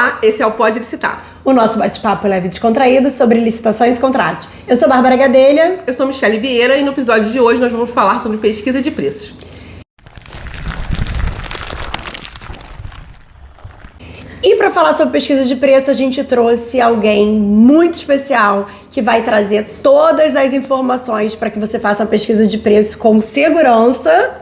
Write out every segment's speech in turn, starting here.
Olá, esse é o Pode Licitar. O nosso bate-papo leve e descontraído sobre licitações e contratos. Eu sou Bárbara Gadelha. Eu sou Michele Vieira e no episódio de hoje nós vamos falar sobre pesquisa de preços. E para falar sobre pesquisa de preço, a gente trouxe alguém muito especial que vai trazer todas as informações para que você faça uma pesquisa de preço com segurança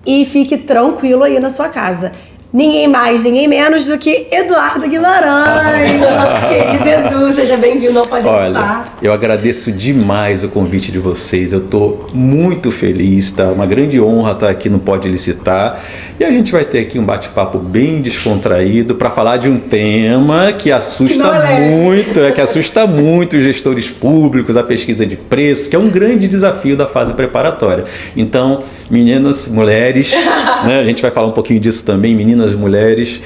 e fique tranquilo aí na sua casa. Ninguém mais, ninguém menos do que Eduardo Guimarães, nosso querido Edu. Seja bem-vindo ao Pode Licitar. Olha, eu agradeço demais o convite de vocês. Eu tô muito feliz, tá? Uma grande honra estar aqui no Pode Licitar. E a gente vai ter aqui um bate-papo bem descontraído para falar de um tema que assusta que assusta muito os gestores públicos, a pesquisa de preço, que é um grande desafio da fase preparatória. Então, meninas, mulheres, né? A gente vai falar um pouquinho disso também, meninas, mulheres,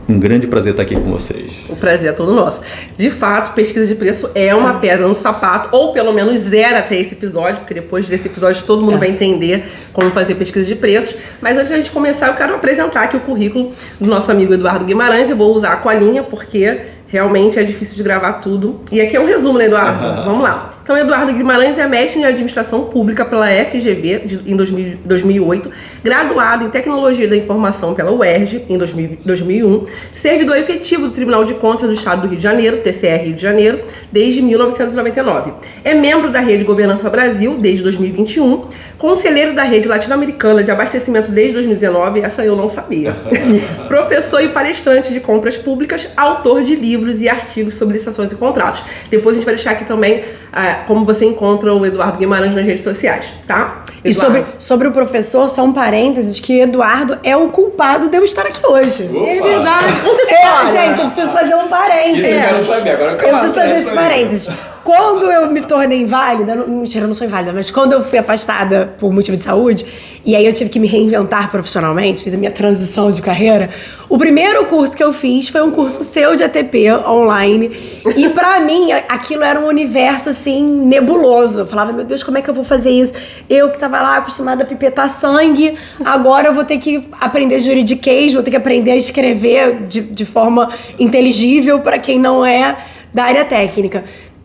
um grande prazer estar aqui com vocês. O prazer é todo nosso. De fato, pesquisa de preço é uma pedra no sapato, ou pelo menos era até esse episódio, porque depois desse episódio todo mundo vai entender como fazer pesquisa de preços. Mas antes de a gente começar, eu quero apresentar aqui o currículo do nosso amigo Eduardo Guimarães. Eu vou usar a colinha, porque realmente é difícil de gravar tudo. E aqui é um resumo, né, Eduardo? Vamos lá. Então, Eduardo Guimarães é mestre em Administração Pública pela FGV em 2008, graduado em Tecnologia da Informação pela UERJ em 2001, servidor efetivo do Tribunal de Contas do Estado do Rio de Janeiro, TCE Rio de Janeiro, desde 1999. É membro da Rede Governança Brasil desde 2021, conselheiro da Rede Latino-Americana de Abastecimento desde 2019, essa eu não sabia. Professor e palestrante de compras públicas, autor de livros e artigos sobre licitações e contratos. Depois a gente vai deixar aqui também como você encontra o Eduardo Guimarães nas redes sociais, tá? E sobre o professor, só um parênteses, que Eduardo é o culpado de eu estar aqui hoje. Opa. É verdade. Conta essa história. Gente, eu preciso fazer um parênteses. Isso eu quero saber, agora eu preciso fazer esse parênteses. Quando eu me tornei inválida, mentira, eu não sou inválida, mas quando eu fui afastada por motivo de saúde, e aí eu tive que me reinventar profissionalmente, fiz a minha transição de carreira, o primeiro curso que eu fiz foi um curso seu de ATP online, e pra mim aquilo era um universo assim nebuloso. Eu falava, meu Deus, como é que eu vou fazer isso? Eu que tava lá acostumada a pipetar sangue, agora eu vou ter que aprender juridiquês, vou ter que aprender a escrever de forma inteligível pra quem não é da área técnica.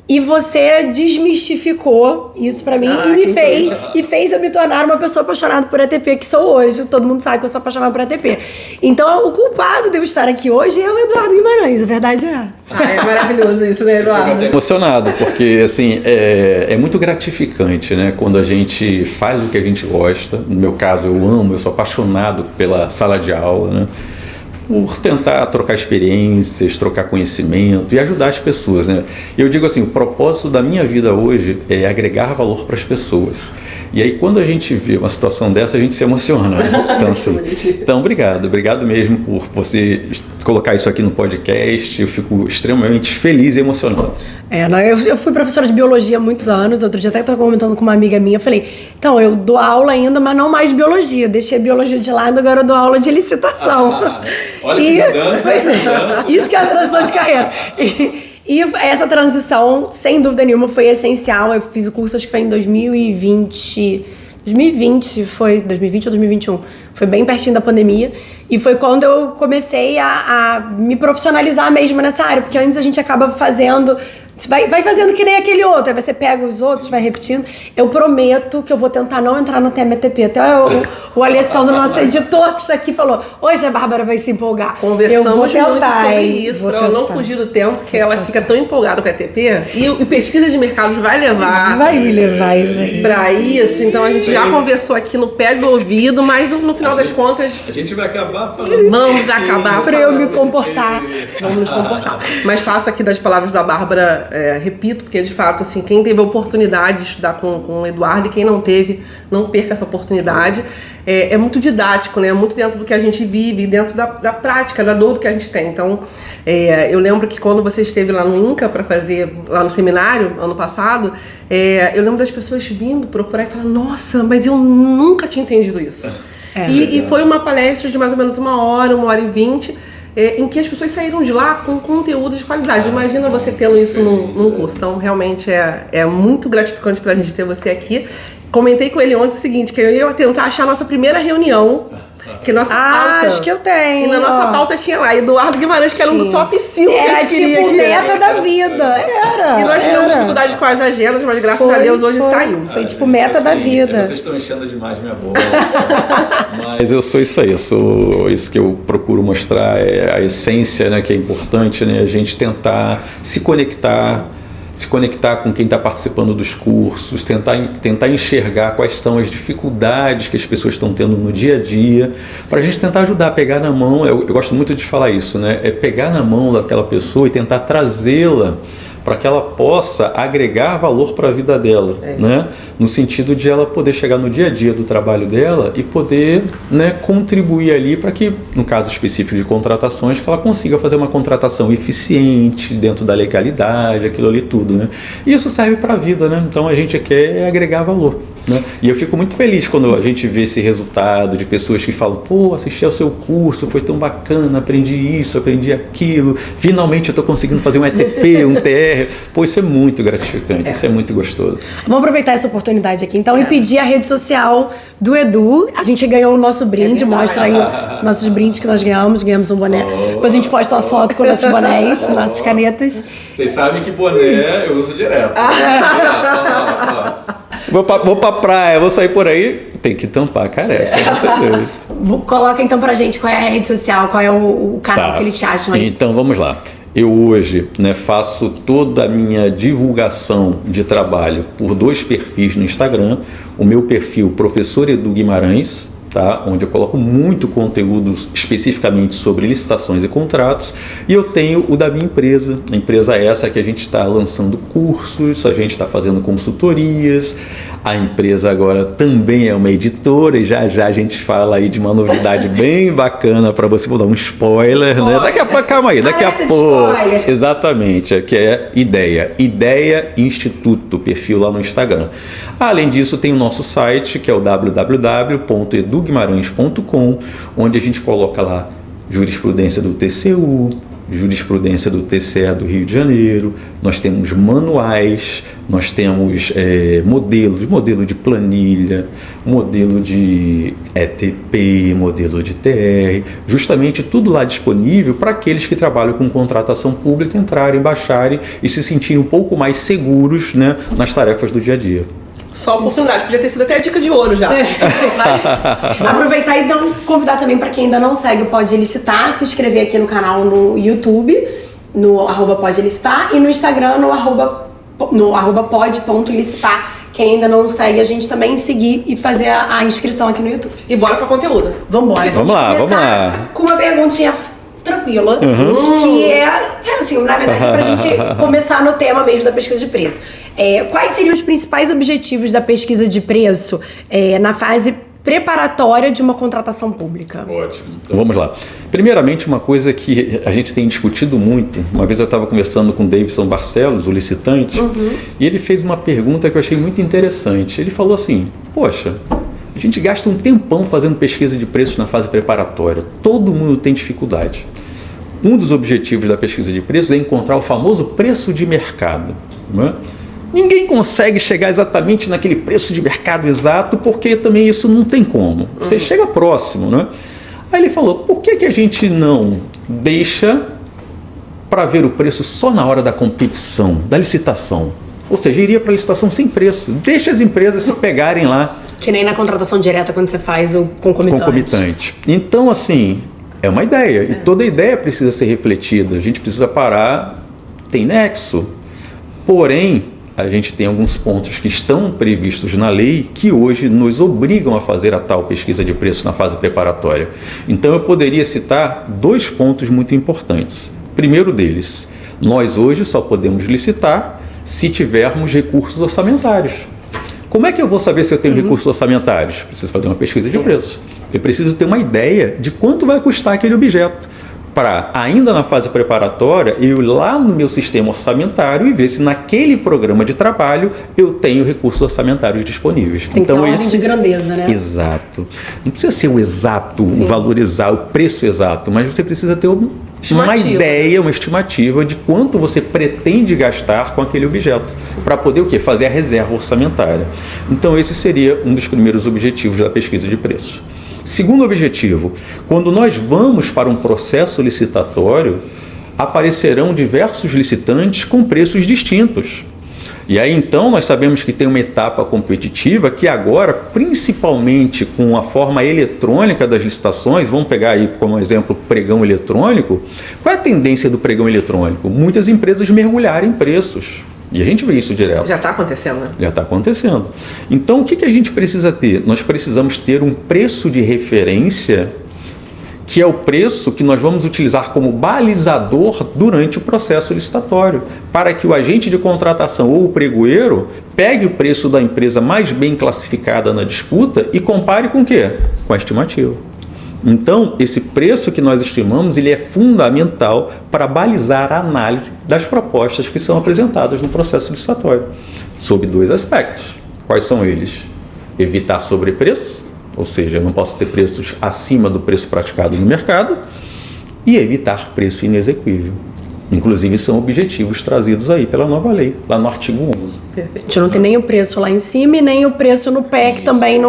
E você desmistificou isso pra mim e fez eu me tornar uma pessoa apaixonada por ATP, que sou hoje. Todo mundo sabe que eu sou apaixonada por ATP. Então, o culpado de eu estar aqui hoje é o Eduardo Guimarães, a verdade é. É maravilhoso isso, né, Eduardo? Eu fico emocionado, porque assim, é muito gratificante, né? Quando a gente faz o que a gente gosta. No meu caso, eu sou apaixonado pela sala de aula, né? Por tentar trocar experiências, trocar conhecimento e ajudar as pessoas, né? Eu digo assim, o propósito da minha vida hoje é agregar valor para as pessoas. E aí, quando a gente vê uma situação dessa, a gente se emociona, né? Então, assim, obrigado mesmo por você colocar isso aqui no podcast. Eu fico extremamente feliz e emocionado. Eu fui professora de biologia há muitos anos. Outro dia até estava comentando com uma amiga minha. Eu falei, então, eu dou aula ainda, mas não mais biologia. Deixei a biologia de lado, agora eu dou aula de licitação. Olha que mudança. Pois é, isso que é a transição de carreira. E essa transição, sem dúvida nenhuma, foi essencial. Eu fiz o curso, acho que foi em 2020 ou 2021. Foi bem pertinho da pandemia. E foi quando eu comecei a me profissionalizar mesmo nessa área. Porque antes a gente acaba fazendo... Vai fazendo que nem aquele outro. Aí você pega os outros, vai repetindo. Eu prometo que eu vou tentar não entrar no tema ATP. Até o Alessandro, nosso editor, que está aqui, falou, hoje a Bárbara vai se empolgar. Conversamos eu vou tentar, muito sobre isso, para não fugir do tempo, porque ela fica tão empolgada com a ATP. E pesquisa de mercados vai me levar isso aí. Para isso, então a gente já conversou aqui no pé do ouvido, mas no final das contas... A gente vai acabar falando. Vamos acabar para eu me comportar. Vamos nos comportar. Mas faço aqui das palavras da Bárbara... repito, porque de fato, assim, quem teve a oportunidade de estudar com o Eduardo e quem não teve, não perca essa oportunidade. É muito didático, né? É muito dentro do que a gente vive, dentro da prática, da dor do que a gente tem. Então, eu lembro que quando você esteve lá no INCA para fazer, lá no seminário, ano passado, eu lembro das pessoas vindo procurar e falar, nossa, mas eu nunca tinha entendido isso. E foi uma palestra de mais ou menos 1h20, em que as pessoas saíram de lá com conteúdo de qualidade. Imagina você tendo isso num curso. Então, realmente, é muito gratificante pra gente ter você aqui. Comentei com ele ontem o seguinte, que eu ia tentar achar a nossa primeira reunião Que nossa pauta... acho que eu tenho. E na nossa pauta tinha lá Eduardo Guimarães, que era um do top 5. Era tipo meta da vida. Era. E nós tivemos dificuldade com as agendas, mas graças a Deus hoje saiu. Foi tipo meta da vida. Vocês estão enchendo demais minha bola. Mas eu sou isso aí, eu sou isso que eu procuro mostrar, é a essência, né, que é importante, né, a gente tentar se conectar com quem está participando dos cursos, tentar enxergar quais são as dificuldades que as pessoas estão tendo no dia a dia, para a gente tentar ajudar, pegar na mão, eu gosto muito de falar isso, né? É pegar na mão daquela pessoa e tentar trazê-la para que ela possa agregar valor para a vida dela, né? No sentido de ela poder chegar no dia a dia do trabalho dela e poder, né, contribuir ali para que, no caso específico de contratações, que ela consiga fazer uma contratação eficiente, dentro da legalidade, aquilo ali tudo, né? E isso serve para a vida, né? Então a gente quer agregar valor, né? E eu fico muito feliz quando a gente vê esse resultado de pessoas que falam, pô, assisti ao seu curso, foi tão bacana, aprendi isso, aprendi aquilo, finalmente eu estou conseguindo fazer um ETP, um TR. Pô, isso é muito gratificante, isso é muito gostoso. Vamos aproveitar essa oportunidade aqui, então, e pedir a rede social do Edu. A gente ganhou o nosso brinde, mostra aí nossos brindes que nós ganhamos um boné. Depois a gente posta uma foto com nossos bonés, nossas canetas. Vocês sabem que boné eu uso direto. Vou pra praia, vou sair por aí, tem que tampar a careca. Coloca então pra gente qual é a rede social, qual é o canal que eles te acham aí. Então vamos lá. Eu hoje, né, faço toda a minha divulgação de trabalho por 2 perfis no Instagram. O meu perfil Professor Edu Guimarães, tá? Onde eu coloco muito conteúdo especificamente sobre licitações e contratos, e eu tenho o da minha empresa, a empresa essa que a gente está lançando cursos, a gente está fazendo consultorias, a empresa agora também é uma editora e já a gente fala aí de uma novidade bem bacana para você, vou dar um spoiler, né? Daqui a pouco, calma aí, daqui a pouco, exatamente, que é Ideia Instituto, perfil lá no Instagram. Além disso, tem o nosso site, que é o www.eduguimarães.com, onde a gente coloca lá jurisprudência do TCU, jurisprudência do TCE do Rio de Janeiro, nós temos manuais, nós temos modelo de planilha, modelo de ETP, modelo de TR, justamente tudo lá disponível para aqueles que trabalham com contratação pública entrarem, baixarem e se sentirem um pouco mais seguros, né, nas tarefas do dia a dia. Só oportunidade, podia ter sido até a dica de ouro já. Aproveitar e então convidar também para quem ainda não segue o Pode Licitar, se inscrever aqui no canal no YouTube, no @PodeLicitar, e no Instagram no @pod.licitar. Quem ainda não segue a gente também seguir e fazer a inscrição aqui no YouTube. E bora para conteúdo. Vamos lá. Com uma perguntinha tranquila, que é assim, na verdade, pra gente começar no tema mesmo da pesquisa de preço. Quais seriam os principais objetivos da pesquisa de preço na fase preparatória de uma contratação pública? Ótimo. Então vamos lá. Primeiramente, uma coisa que a gente tem discutido muito, uma vez eu estava conversando com o Davidson Barcelos, o licitante, e ele fez uma pergunta que eu achei muito interessante. Ele falou assim, poxa, a gente gasta um tempão fazendo pesquisa de preços na fase preparatória, todo mundo tem dificuldade. Um dos objetivos da pesquisa de preços é encontrar o famoso preço de mercado, não é? Ninguém consegue chegar exatamente naquele preço de mercado exato, porque também isso não tem como. Você chega próximo, né? Aí ele falou, por que a gente não deixa para ver o preço só na hora da competição, da licitação? Ou seja, iria para a licitação sem preço. Deixa as empresas se pegarem lá. Que nem na contratação direta quando você faz o concomitante. Então, assim, é uma ideia. E toda ideia precisa ser refletida. A gente precisa parar, tem nexo. Porém, a gente tem alguns pontos que estão previstos na lei que hoje nos obrigam a fazer a tal pesquisa de preço na fase preparatória. Então eu poderia citar 2 pontos muito importantes. Primeiro deles, nós hoje só podemos licitar se tivermos recursos orçamentários. Como é que eu vou saber se eu tenho recursos orçamentários? Preciso fazer uma pesquisa de preço. Eu preciso ter uma ideia de quanto vai custar aquele objeto, para, ainda na fase preparatória, eu ir lá no meu sistema orçamentário e ver se naquele programa de trabalho eu tenho recursos orçamentários disponíveis. Tem que ter uma ordem de grandeza, né? Exato. Não precisa ser o exato, o valorizar, o preço exato, mas você precisa ter uma ideia, uma estimativa de quanto você pretende gastar com aquele objeto, para poder o quê? Fazer a reserva orçamentária. Então esse seria um dos primeiros objetivos da pesquisa de preços. Segundo objetivo, quando nós vamos para um processo licitatório, aparecerão diversos licitantes com preços distintos. E aí então nós sabemos que tem uma etapa competitiva que agora, principalmente com a forma eletrônica das licitações, vamos pegar aí como exemplo o pregão eletrônico. Qual é a tendência do pregão eletrônico? Muitas empresas mergulharem em preços. E a gente vê isso direto. Já está acontecendo, né? Já está acontecendo. Então o que a gente precisa ter? Nós precisamos ter um preço de referência, que é o preço que nós vamos utilizar como balizador durante o processo licitatório, para que o agente de contratação ou o pregoeiro pegue o preço da empresa mais bem classificada na disputa e compare com o quê? Com a estimativa. Então, esse preço que nós estimamos, ele é fundamental para balizar a análise das propostas que são apresentadas no processo licitatório, sob 2 aspectos. Quais são eles? Evitar sobrepreço, ou seja, eu não posso ter preços acima do preço praticado no mercado, e evitar preço inexequível. Inclusive, são objetivos trazidos aí pela nova lei, lá no artigo 11. Perfeito. A gente não tem nem o preço lá em cima e nem o preço no pé, que também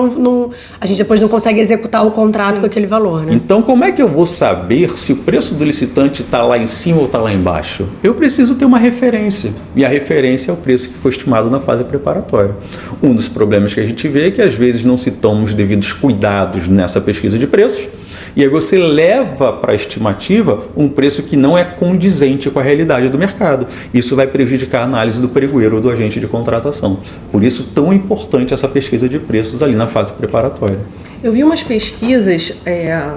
a gente depois não consegue executar o contrato com aquele valor, né? Então, como é que eu vou saber se o preço do licitante está lá em cima ou está lá embaixo? Eu preciso ter uma referência, e a referência é o preço que foi estimado na fase preparatória. Um dos problemas que a gente vê é que às vezes não se tomam os devidos cuidados nessa pesquisa de preços, e aí você leva para a estimativa um preço que não é condizente com a realidade do mercado. Isso vai prejudicar a análise do pregoeiro ou do agente de contratação. Por isso, tão importante essa pesquisa de preços ali na fase preparatória. Eu vi umas pesquisas,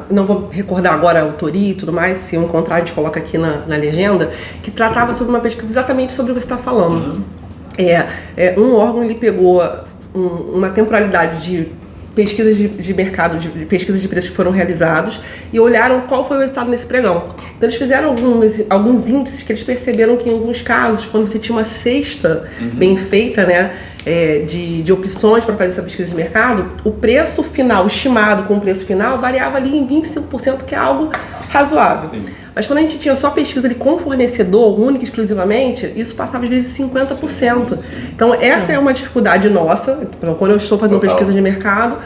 não vou recordar agora a autoria e tudo mais, se eu encontrar a gente coloca aqui na legenda, que tratava sobre uma pesquisa exatamente sobre o que você está falando. Um órgão, ele pegou uma temporalidade de pesquisas de mercado, de pesquisas de preços que foram realizados e olharam qual foi o resultado nesse pregão. Então eles fizeram alguns índices que eles perceberam que em alguns casos, quando você tinha uma cesta bem feita, né, de opções para fazer essa pesquisa de mercado, o preço final, estimado com o preço final, variava ali em 25%, que é algo razoável. Sim. Mas quando a gente tinha só pesquisa ali com fornecedor, única e exclusivamente, isso passava às vezes 50%. Então essa é uma dificuldade nossa, quando eu estou fazendo pesquisa de mercado,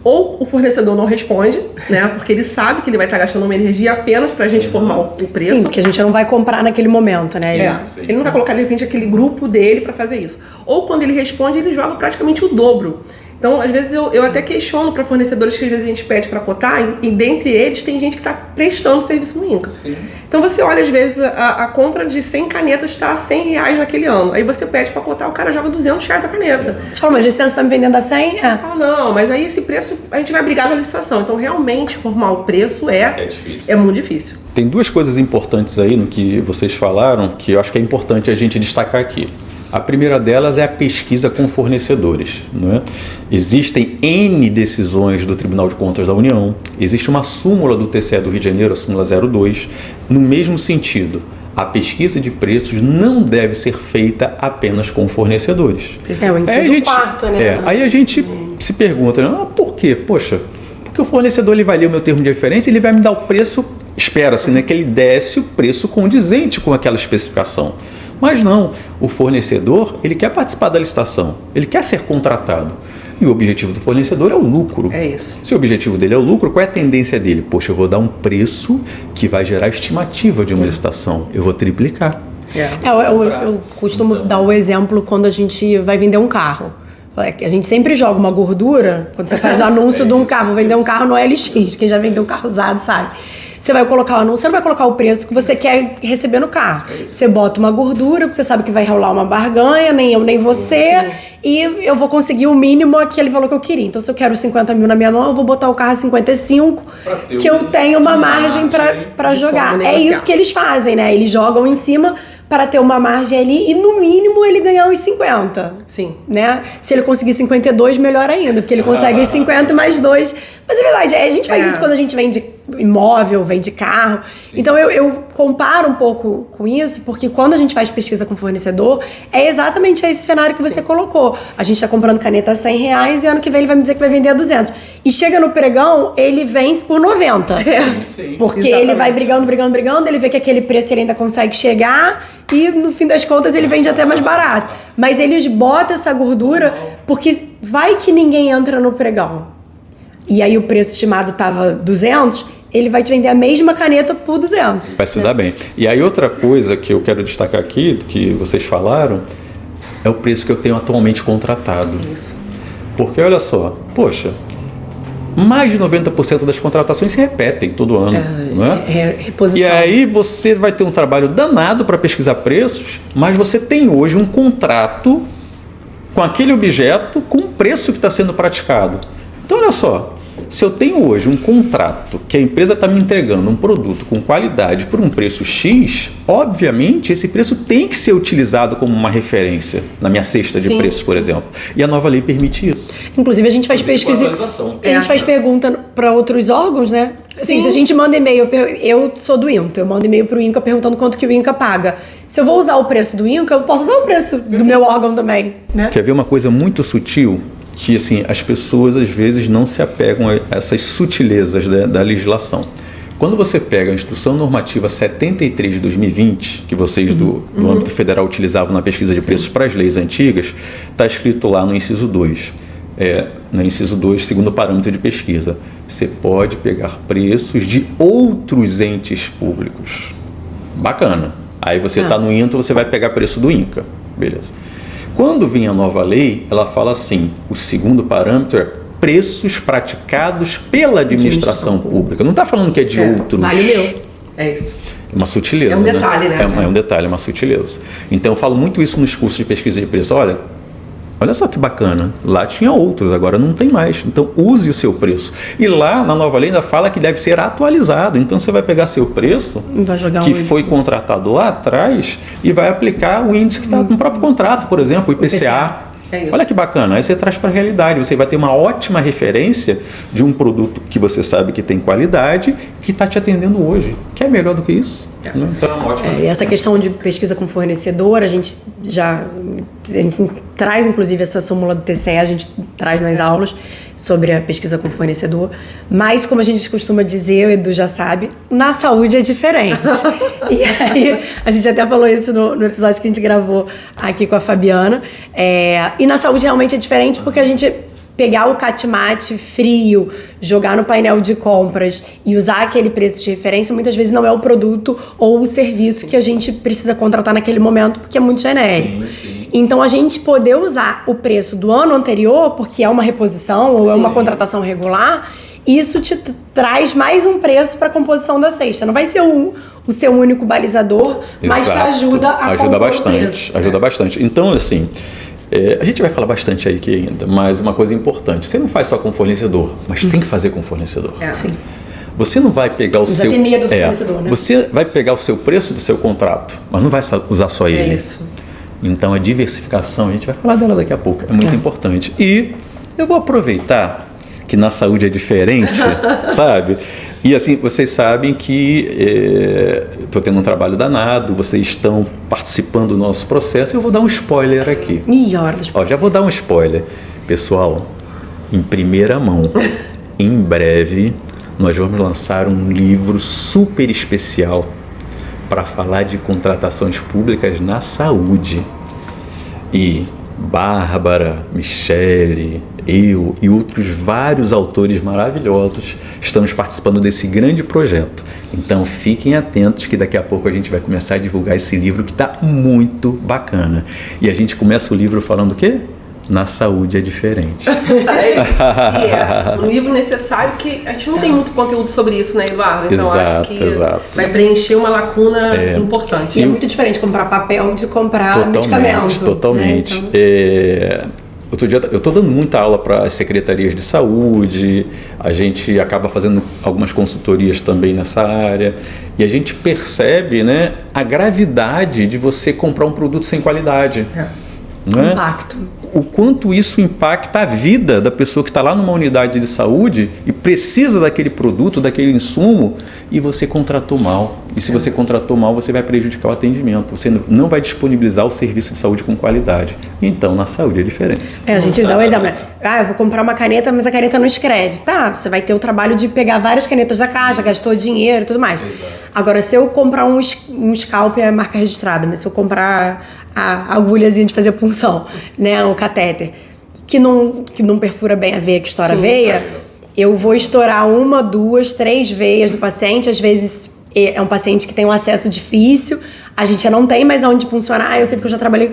ou o fornecedor não responde, né? Porque ele sabe que ele vai estar gastando uma energia apenas para a gente formar o preço. Sim, porque a gente não vai comprar naquele momento, né? Ele não vai colocar, de repente, aquele grupo dele para fazer isso. Ou quando ele responde, ele joga praticamente o dobro. Então, às vezes, eu até questiono para fornecedores que às vezes a gente pede para cotar, e dentre eles tem gente que está prestando serviço no INCA. Sim. Então, você olha, às vezes, a compra de 100 canetas está a R$100 naquele ano. Aí você pede para cotar, o cara joga R$200 a caneta. Você fala, mas esse ano você está me vendendo a 100? Fala, não, mas aí esse preço a gente vai brigar na licitação. Então, realmente, formar o preço é muito difícil. Tem 2 coisas importantes aí no que vocês falaram, que eu acho que é importante a gente destacar aqui. A primeira delas é a pesquisa com fornecedores. Não é? Existem N decisões do Tribunal de Contas da União, existe uma súmula do TCE do Rio de Janeiro, a súmula 02, no mesmo sentido. A pesquisa de preços não deve ser feita apenas com fornecedores. O inciso 4, né? Aí a gente se pergunta, por quê? Poxa, porque o fornecedor ele vai ler o meu termo de referência e ele vai me dar o preço, espera-se, né, que ele desse o preço condizente com aquela especificação. Mas não, o fornecedor, ele quer participar da licitação, ele quer ser contratado. E o objetivo do fornecedor é o lucro. É isso. Se o objetivo dele é o lucro, qual é a tendência dele? Poxa, eu vou dar um preço que vai gerar estimativa de uma licitação. Eu vou triplicar. Eu costumo dar o exemplo quando a gente vai vender um carro. A gente sempre joga uma gordura, quando você faz o anúncio de um carro, vou vender um carro no LX, quem já vendeu um carro usado sabe. Você vai colocar o anúncio, você não vai colocar o preço que você quer receber no carro. Você bota uma gordura, porque você sabe que vai rolar uma barganha, nem eu nem você, e eu vou conseguir o mínimo aquele valor que eu queria. Então, se eu quero 50 mil na minha mão, eu vou botar o carro a 55, que eu tenho uma margem para jogar. É isso que eles fazem, né? Eles jogam em cima para ter uma margem ali e, no mínimo, ele ganhar uns 50. Sim. Né? Se ele conseguir 52, melhor ainda, porque ele consegue 50 mais 2. Mas é verdade, a gente faz isso quando a gente vende imóvel, vende carro. Sim. Então, eu comparo um pouco com isso, porque quando a gente faz pesquisa com fornecedor, é exatamente esse cenário que você colocou. A gente está comprando caneta a R$100 e ano que vem ele vai me dizer que vai vender a 200. E chega no pregão, ele vence por 90. Sim, porque exatamente. Ele vai brigando, ele vê que aquele preço ele ainda consegue chegar e no fim das contas ele vende até mais barato. Mas eles botam essa gordura porque vai que ninguém entra no pregão. e aí o preço estimado estava 200, ele vai te vender a mesma caneta por 200. Vai se dar bem. E aí outra coisa que eu quero destacar aqui, que vocês falaram, é o preço que eu tenho atualmente contratado. Isso. Porque olha só, poxa, mais de 90% das contratações se repetem todo ano. Reposição. E aí você vai ter um trabalho danado para pesquisar preços, mas você tem hoje um contrato com aquele objeto com o preço que está sendo praticado. Então olha só, se eu tenho hoje um contrato que a empresa está me entregando um produto com qualidade por um preço X, obviamente esse preço tem que ser utilizado como uma referência na minha cesta de preços, por exemplo. E a nova lei permite isso. Inclusive a gente faz pesquisa, a gente faz pergunta para outros órgãos, né? Assim, se a gente manda e-mail, eu sou do INCA, eu mando e-mail para o INCA perguntando quanto que o INCA paga. Se eu vou usar o preço do INCA, eu posso usar o preço do meu órgão também, né? Quer ver uma coisa muito sutil? Que assim, as pessoas às vezes não se apegam a essas sutilezas da legislação. Quando você pega a Instrução Normativa 73 de 2020, que vocês do âmbito federal utilizavam na pesquisa de preços para as leis antigas, está escrito lá no inciso 2. No inciso 2, segundo parâmetro de pesquisa, você pode pegar preços de outros entes públicos. Bacana. Aí você está no INTA, você vai pegar preço do INCA. Beleza. Quando vem a nova lei, ela fala assim, o segundo parâmetro é preços praticados pela administração pública. Não está falando que é de outros. Vale meu. É isso. É uma sutileza. É um detalhe, né? É um detalhe, é uma sutileza. Então eu falo muito isso nos cursos de pesquisa de preço. Olha só que bacana, lá tinha outros, agora não tem mais. Então use o seu preço. E lá na nova lei ainda fala que deve ser atualizado. Então você vai pegar seu preço, que foi contratado lá atrás, e vai aplicar o índice que está no próprio contrato, por exemplo, o IPCA. Olha que bacana, aí você traz para a realidade, você vai ter uma ótima referência de um produto que você sabe que tem qualidade, que está te atendendo hoje. Quer melhor do que isso? Então é uma ótima. E essa questão de pesquisa com fornecedor, a gente traz inclusive essa súmula do TCE, a gente traz nas aulas sobre a pesquisa com fornecedor, mas como a gente costuma dizer, o Edu já sabe, na saúde é diferente. E aí, a gente até falou isso no episódio que a gente gravou aqui com a Fabiana, e na saúde realmente é diferente porque a gente pegar o catmate frio, jogar no painel de compras e usar aquele preço de referência, muitas vezes não é o produto ou o serviço que a gente precisa contratar naquele momento, porque é muito genérico. Sim. Então, a gente poder usar o preço do ano anterior, porque é uma reposição ou é uma contratação regular, isso te traz mais um preço para a composição da cesta. Não vai ser o seu único balizador, mas te ajuda a compor bastante, o preço. Ajuda bastante. Então, assim, a gente vai falar bastante aí aqui ainda, mas uma coisa importante, você não faz só com fornecedor, mas tem que fazer com fornecedor. Sim. Você não vai pegar o seu... Ter medo do fornecedor, né? Você vai pegar o seu preço do seu contrato, mas não vai usar só ele. É isso. Então a diversificação, a gente vai falar dela daqui a pouco, é muito importante. E eu vou aproveitar que na saúde é diferente, sabe? E assim, vocês sabem que estou tendo um trabalho danado, vocês estão participando do nosso processo, eu vou dar um spoiler aqui. Já vou dar um spoiler. Pessoal, em primeira mão, em breve, nós vamos lançar um livro super especial para falar de contratações públicas na saúde. E Bárbara, Michele, eu e outros vários autores maravilhosos estamos participando desse grande projeto. Então fiquem atentos que daqui a pouco a gente vai começar a divulgar esse livro que está muito bacana. E a gente começa o livro falando o quê? Na saúde é diferente. É um livro necessário que a gente não tem muito conteúdo sobre isso, né, Eduardo? Então acho que vai preencher uma lacuna importante. E é muito diferente comprar papel de comprar medicamento. Totalmente. Né? Então... Outro dia, eu estou dando muita aula para as secretarias de saúde, a gente acaba fazendo algumas consultorias também nessa área, e a gente percebe, né, a gravidade de você comprar um produto sem qualidade. Né? Impacto. O quanto isso impacta a vida da pessoa que está lá numa unidade de saúde e precisa daquele produto, daquele insumo, e você contratou mal. E se você contratou mal, você vai prejudicar o atendimento. Você não vai disponibilizar o serviço de saúde com qualidade. Então, na saúde é diferente. A gente dá um exemplo, né? Eu vou comprar uma caneta, mas a caneta não escreve. Tá, você vai ter o trabalho de pegar várias canetas da caixa, gastou dinheiro e tudo mais. Exato. Agora, se eu comprar um scalp, é marca registrada, mas se eu comprar a agulhazinha de fazer punção, né, o catéter, que não perfura bem a veia, que estoura a veia, eu vou estourar 1, 2, 3 veias do paciente. Às vezes é um paciente que tem um acesso difícil, a gente já não tem mais onde puncionar. Eu sei porque eu já trabalhei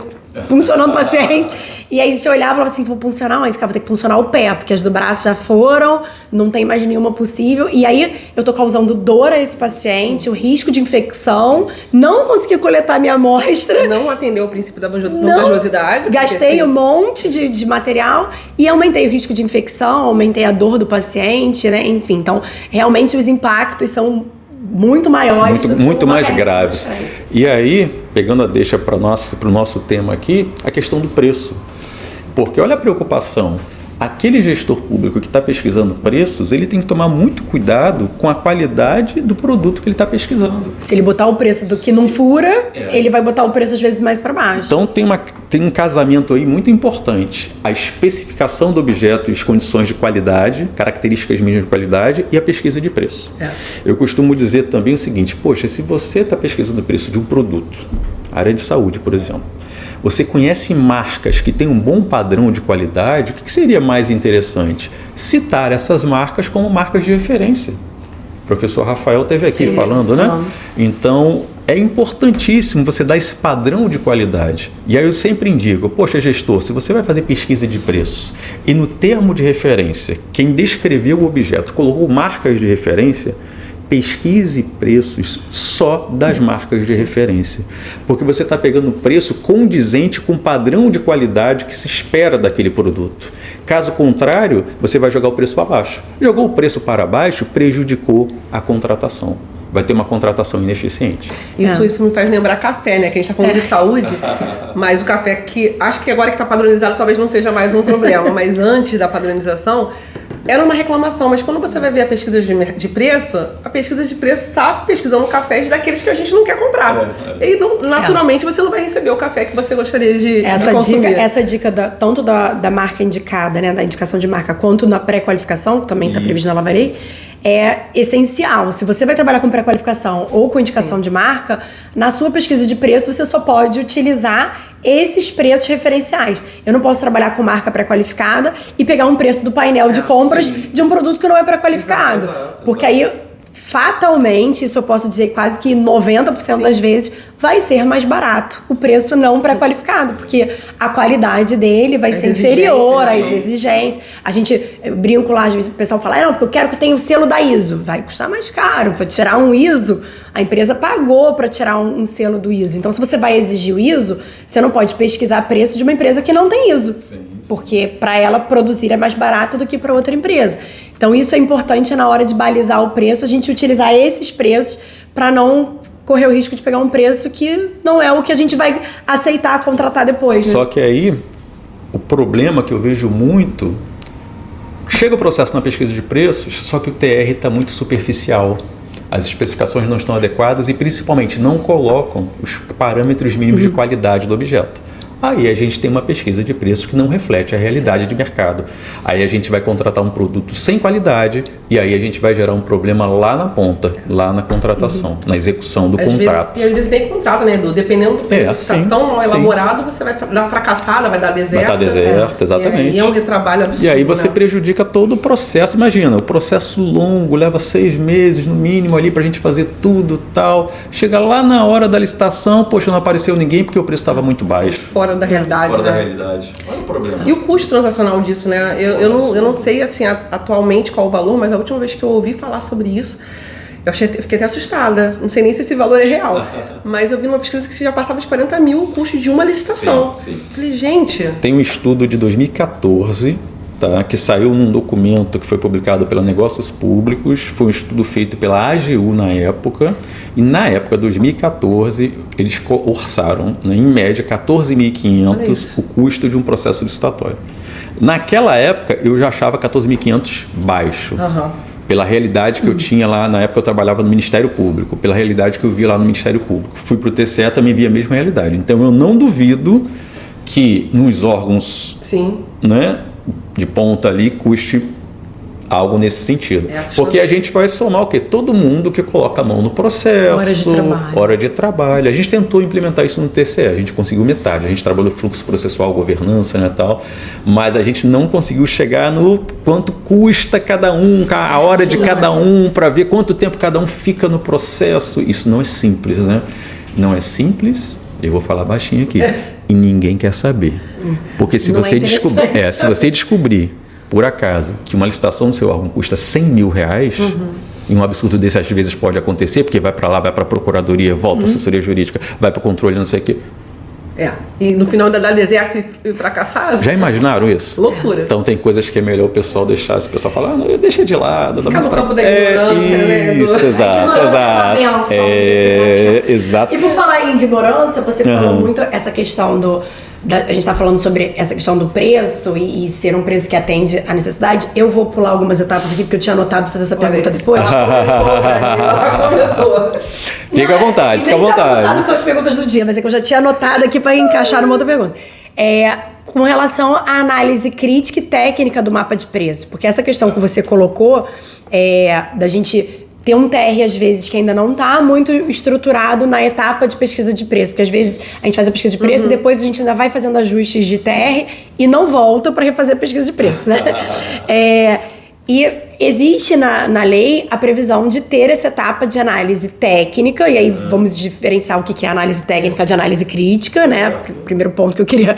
puncionando paciente. E aí a gente olhava e falava assim, vou puncionar onde? Vou ter que puncionar o pé, porque as do braço já foram, não tem mais nenhuma possível. E aí eu tô causando dor a esse paciente, o risco de infecção, não consegui coletar minha amostra. Não atendeu o princípio da vantajosidade. Gastei um monte de material e aumentei o risco de infecção, aumentei a dor do paciente, né? Enfim, então realmente os impactos são muito maiores. Muito mais graves. E aí, pegando a deixa para o nosso tema aqui, a questão do preço. Porque olha a preocupação. Aquele gestor público que está pesquisando preços, ele tem que tomar muito cuidado com a qualidade do produto que ele está pesquisando. Se ele botar o preço do que não fura, ele vai botar o preço às vezes mais para baixo. Então tem um casamento aí muito importante. A especificação do objeto e as condições de qualidade, características mínimas de qualidade e a pesquisa de preço. Eu costumo dizer também o seguinte, poxa, se você está pesquisando o preço de um produto, área de saúde, por exemplo, você conhece marcas que têm um bom padrão de qualidade, o que seria mais interessante? Citar essas marcas como marcas de referência. O professor Rafael esteve aqui falando, né? Então, é importantíssimo você dar esse padrão de qualidade. E aí eu sempre indico, poxa, gestor, se você vai fazer pesquisa de preços e no termo de referência, quem descreveu o objeto colocou marcas de referência, pesquise preços só das marcas de referência, porque você está pegando um preço condizente com o padrão de qualidade que se espera daquele produto. Caso contrário, você vai jogar o preço para baixo. Jogou o preço para baixo, prejudicou a contratação. Vai ter uma contratação ineficiente. Isso me faz lembrar café, né? Que a gente está falando de saúde, mas o café que acho que agora que está padronizado talvez não seja mais um problema, mas antes da padronização era uma reclamação, mas quando você vai ver a pesquisa de preço, a pesquisa de preço está pesquisando cafés daqueles que a gente não quer comprar. E naturalmente você não vai receber o café que você gostaria de consumir. Essa dica tanto da marca indicada, né, da indicação de marca, quanto na pré-qualificação, que também está previsto na Lava Lei, é essencial. Se você vai trabalhar com pré-qualificação ou com indicação de marca, na sua pesquisa de preço você só pode utilizar esses preços referenciais. Eu não posso trabalhar com marca pré-qualificada e pegar um preço do painel de compras de um produto que não é pré-qualificado. Porque aí, fatalmente, isso eu posso dizer quase que 90% das vezes, vai ser mais barato o preço não pré-qualificado, porque a qualidade dele vai ser inferior às exigências. A gente brinca lá, às vezes o pessoal fala, não, porque eu quero que tenha o selo da ISO. Vai custar mais caro. Para tirar um ISO, a empresa pagou para tirar um selo do ISO. Então, se você vai exigir o ISO, você não pode pesquisar preço de uma empresa que não tem ISO. Porque para ela produzir é mais barato do que para outra empresa. Então, isso é importante na hora de balizar o preço, a gente utilizar esses preços para não correr o risco de pegar um preço que não é o que a gente vai aceitar contratar depois. Né? Só que aí, o problema que eu vejo muito, chega o processo na pesquisa de preços, só que o TR está muito superficial. As especificações não estão adequadas e principalmente não colocam os parâmetros mínimos de qualidade do objeto. Aí a gente tem uma pesquisa de preço que não reflete a realidade de mercado. Aí a gente vai contratar um produto sem qualidade e aí a gente vai gerar um problema lá na ponta, lá na contratação, na execução do contrato. E às vezes nem contrato, né, Edu? Dependendo do preço que está tão mal elaborado, você vai dar fracassada, vai dar deserto. Vai dar deserto, exatamente. E é um retrabalho absurdo. E aí você prejudica todo o processo. Imagina, o processo longo, leva 6 meses no mínimo ali para a gente fazer tudo tal. Chega lá na hora da licitação, poxa, não apareceu ninguém porque o preço estava muito baixo. Fora da realidade, da realidade. Olha o problema. E o custo transacional disso, né? Eu não sei assim, atualmente qual o valor, mas a última vez que eu ouvi falar sobre isso, fiquei até assustada. Não sei nem se esse valor é real. Mas eu vi numa pesquisa que já passava de 40 mil o custo de uma licitação. Sim. Falei, gente... Tem um estudo de 2014... que saiu num documento que foi publicado pela Negócios Públicos, foi um estudo feito pela AGU na época, e na época, 2014, eles orçaram, né, em média, 14.500 o custo de um processo licitatório. Naquela época, eu já achava 14.500 baixo, pela realidade que eu tinha lá, na época eu trabalhava no Ministério Público, pela realidade que eu via lá no Ministério Público. Fui para o TCE, também vi a mesma realidade. Então, eu não duvido que nos órgãos... Sim. Né, de ponta ali custe Algo nesse sentido. assustador. Porque a gente vai somar o quê? Todo mundo que coloca a mão no processo. Hora de trabalho. A gente tentou implementar isso no TCE, a gente conseguiu metade. A gente trabalhou fluxo processual, governança, né, tal, mas a gente não conseguiu chegar no quanto custa cada um, a hora de cada um, para ver quanto tempo cada um fica no processo. Isso não é simples, né? Não é simples, eu vou falar baixinho aqui, e ninguém quer saber. Porque se você descobrir, por acaso, que uma licitação do seu órgão custa 100 mil reais, e um absurdo desse às vezes pode acontecer, porque vai para lá, vai para a procuradoria, volta à assessoria jurídica, vai para o controle, não sei o quê. E no final ainda dá deserto e fracassado. Já imaginaram isso? Loucura. Então tem coisas que é melhor o pessoal deixar, se o pessoal falar, não, deixa de lado. Fica no campo da ignorância, né? Isso, exato. Exato. E por falar em ignorância, você falou muito essa questão a gente está falando sobre essa questão do preço e ser um preço que atende à necessidade. Eu vou pular algumas etapas aqui, porque eu tinha anotado fazer essa pergunta depois. Ela começou. Fica à vontade, fica à vontade. Eu anotado com as perguntas do dia, mas é que eu já tinha anotado aqui para encaixar numa outra pergunta. Com relação à análise crítica e técnica do mapa de preço, porque essa questão que você colocou da gente ter um TR, às vezes, que ainda não está muito estruturado na etapa de pesquisa de preço. Porque, às vezes, a gente faz a pesquisa de preço e depois a gente ainda vai fazendo ajustes de TR e não volta para refazer a pesquisa de preço, né? E existe na lei a previsão de ter essa etapa de análise técnica, e aí vamos diferenciar o que é análise técnica de análise crítica, né? Primeiro ponto que eu queria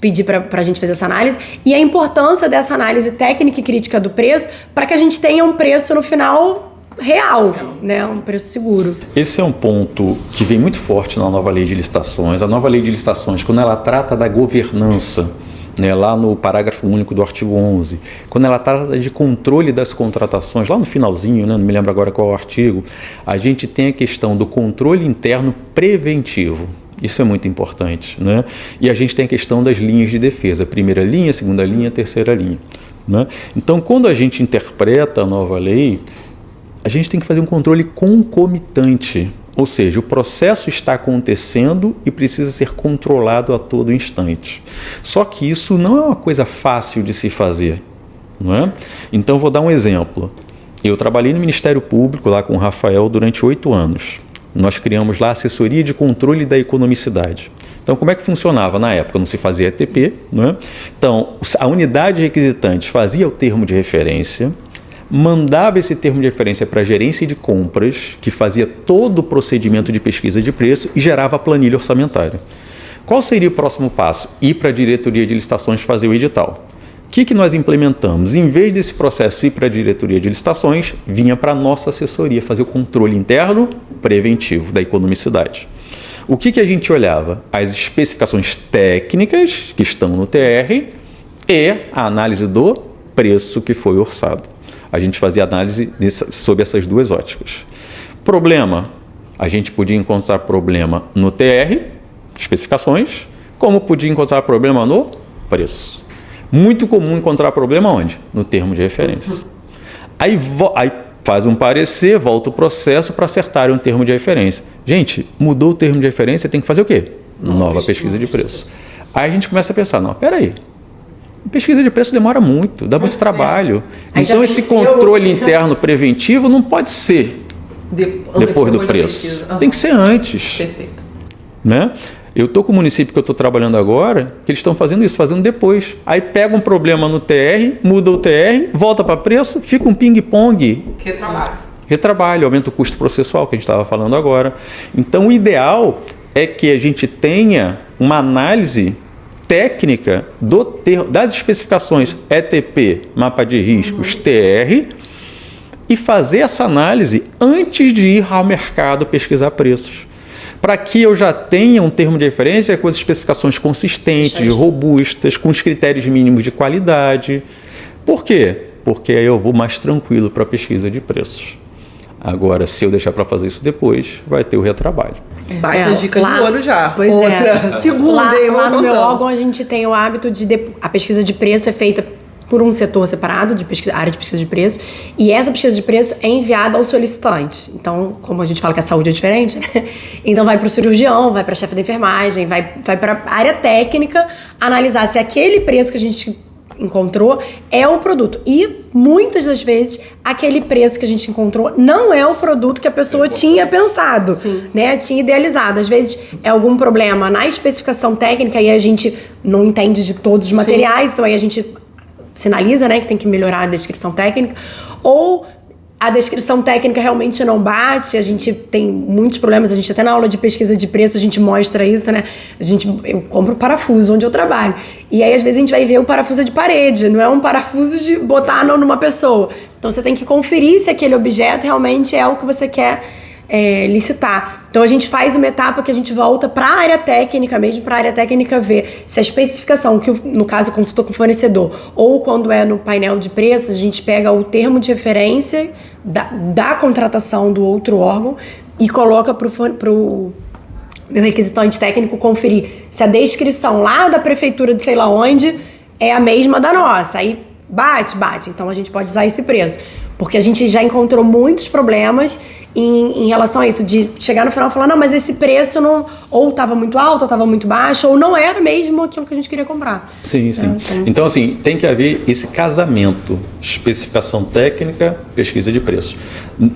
pedir para a gente fazer essa análise, e a importância dessa análise técnica e crítica do preço para que a gente tenha um preço no final real, né? Um preço seguro. Esse é um ponto que vem muito forte na nova lei de licitações. A nova lei de licitações, quando ela trata da governança, né, lá no parágrafo único do artigo 11, quando ela trata de controle das contratações, lá no finalzinho, né, não me lembro agora qual é o artigo, a gente tem a questão do controle interno preventivo. Isso é muito importante, né? E a gente tem a questão das linhas de defesa, primeira linha, segunda linha, terceira linha, né? Então, quando a gente interpreta a nova lei, a gente tem que fazer um controle concomitante, ou seja, o processo está acontecendo e precisa ser controlado a todo instante. Só que isso não é uma coisa fácil de se fazer, não é? Então, vou dar um exemplo. Eu trabalhei no Ministério Público lá com o Rafael durante 8 anos. Nós criamos lá a assessoria de controle da economicidade. Então, como é que funcionava? Na época não se fazia ETP, não é? Então, a unidade requisitante fazia o termo de referência, mandava esse termo de referência para a gerência de compras, que fazia todo o procedimento de pesquisa de preço e gerava a planilha orçamentária. Qual seria o próximo passo? Ir para a diretoria de licitações fazer o edital. O que nós implementamos? Em vez desse processo ir para a diretoria de licitações, vinha para a nossa assessoria fazer o controle interno preventivo da economicidade. O que a gente olhava? As especificações técnicas que estão no TR e a análise do preço que foi orçado. A gente fazia análise sob essas duas óticas. Problema, a gente podia encontrar problema no TR, especificações, como podia encontrar problema no preço. Muito comum encontrar problema onde? No termo de referência. Aí faz um parecer, volta o processo para acertar um termo de referência. Gente, mudou o termo de referência, tem que fazer o quê? Nova pesquisa de preço. Aí a gente começa a pensar, não, peraí, pesquisa de preço demora muito, dá muito trabalho. Então esse controle interno preventivo não pode ser depois do preço. Tem que ser antes. Perfeito. Né? Eu estou com o município que eu estou trabalhando agora, que eles estão fazendo isso, fazendo depois. Aí pega um problema no TR, muda o TR, volta para preço, fica um ping-pong. Retrabalho, aumenta o custo processual que a gente estava falando agora. Então o ideal é que a gente tenha uma análise técnica das especificações ETP, mapa de riscos, TR, e fazer essa análise antes de ir ao mercado pesquisar preços. Para que eu já tenha um termo de referência com as especificações consistentes, robustas, com os critérios mínimos de qualidade. Por quê? Porque aí eu vou mais tranquilo para a pesquisa de preços. Agora, se eu deixar para fazer isso depois, vai ter o retrabalho. Baita dica de ouro já. Pois outra. Segunda, lá no meu órgão a gente tem o hábito de a pesquisa de preço é feita por um setor separado, área de pesquisa de preço, e essa pesquisa de preço é enviada ao solicitante. Então, como a gente fala que a saúde é diferente, né? Então vai para o cirurgião, vai para a chefe da enfermagem, vai para a área técnica analisar se aquele preço que a gente encontrou é o produto. E muitas das vezes aquele preço que a gente encontrou não é o produto que a pessoa tinha pensado, né? Tinha idealizado. Às vezes é algum problema na especificação técnica e a gente não entende de todos os materiais, então aí a gente sinaliza, né, que tem que melhorar a descrição técnica, ou a descrição técnica realmente não bate, a gente tem muitos problemas, a gente até na aula de pesquisa de preço a gente mostra isso, né? Eu compro parafuso onde eu trabalho, e aí às vezes a gente vai ver o parafuso de parede, não é um parafuso de botar numa pessoa. Então você tem que conferir se aquele objeto realmente é o que você quer licitar. Então a gente faz uma etapa que a gente volta para a área técnica mesmo, para a área técnica ver se a especificação, que no caso consultou com o fornecedor, ou quando é no painel de preços, a gente pega o termo de referência da contratação do outro órgão e coloca pro meu requisitante técnico conferir se a descrição lá da prefeitura de sei lá onde é a mesma da nossa. Aí bate. Então a gente pode usar esse preço. Porque a gente já encontrou muitos problemas em relação a isso, de chegar no final e falar, não, mas esse preço não, ou estava muito alto, ou estava muito baixo, ou não era mesmo aquilo que a gente queria comprar. Sim. Então, assim, tem que haver esse casamento, especificação técnica, pesquisa de preço.